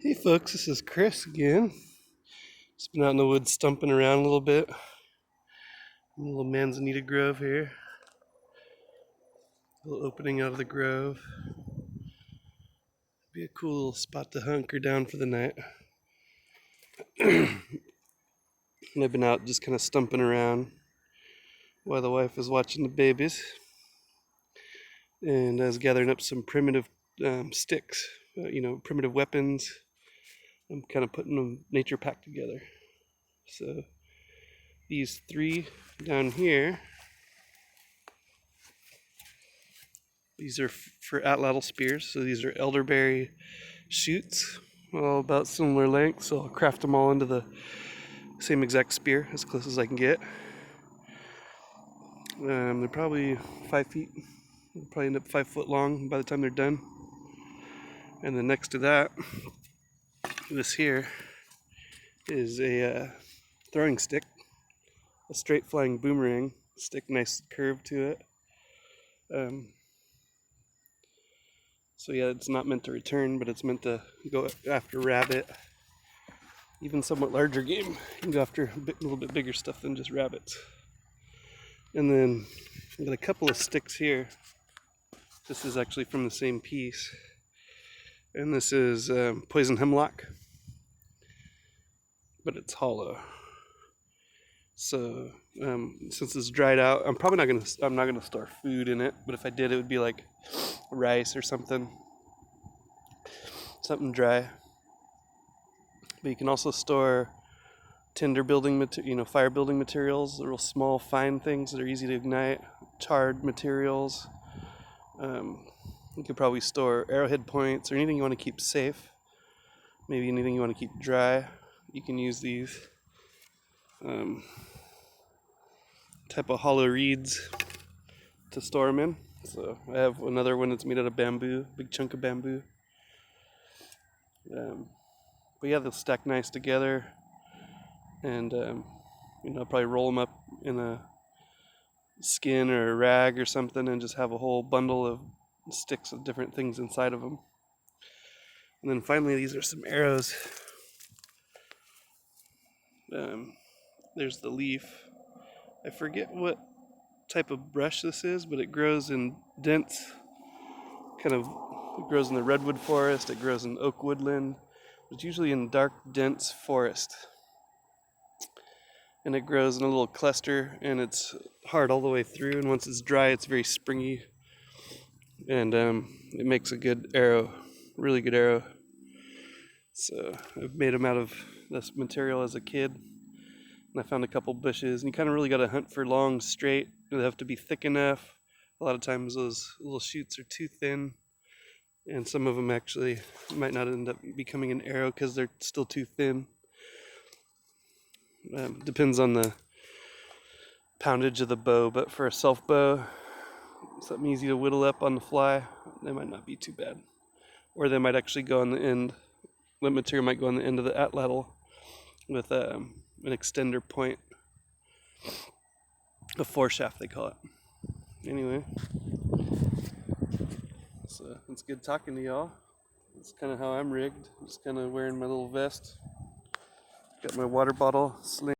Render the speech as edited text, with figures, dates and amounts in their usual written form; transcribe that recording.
Hey folks, this is Chris again. Just been out in the woods stumping around a little bit. A little manzanita grove here. A little opening out of the grove. Be a cool little spot to hunker down for the night. And I've been out just kind of stumping around while the wife is watching the babies. And I was gathering up some primitive sticks, primitive weapons. I'm kind of putting a nature pack together. So these three down here, these are for atlatl spears. So these are elderberry shoots, all about similar length. So I'll craft them all into the same exact spear as close as I can get. They're probably 5 feet. They'll probably end up 5 foot long by the time they're done. And then next to that, this here is a throwing stick, a straight flying boomerang stick, nice curve to it. So yeah, it's not meant to return, but it's meant to go after rabbit, even somewhat larger game. You can go after a little bit bigger stuff than just rabbits. And then I've got a couple of sticks here. This is actually from the same piece. And this is poison hemlock, but it's hollow. So since it's dried out, I'm not gonna store food in it. But if I did, it would be like rice or something dry. But you can also store tinder building fire building materials, the real small, fine things that are easy to ignite, charred materials. You could probably store arrowhead points or anything you want to keep safe. Maybe anything you want to keep dry. You can use these type of hollow reeds to store them in. So I have another one that's made out of bamboo, big chunk of bamboo. But yeah, they'll stack nice together, and I'll probably roll them up in a skin or a rag or something, and just have a whole bundle of sticks with different things inside of them. And then finally, these are some arrows. There's the leaf. I forget what type of brush this is, but it grows in dense, it grows in the redwood forest, it grows in oak woodland. It's usually in dark, dense forest. And it grows in a little cluster, and it's hard all the way through, and once it's dry, it's very springy. And it makes a good arrow, really good arrow. So I've made them out of this material as a kid. And I found a couple bushes, and you kind of really got to hunt for long, straight. They have to be thick enough. A lot of times those little shoots are too thin, and some of them actually might not end up becoming an arrow because they're still too thin. Depends on the poundage of the bow, but for a self bow, something easy to whittle up on the fly, they might not be too bad. Or they might actually go on the end. The material might go on the end of the atlatl with an extender point, a foreshaft they call it. Anyway, so it's good talking to y'all. That's kind of how I'm rigged. Just kind of wearing my little vest. Got my water bottle sling.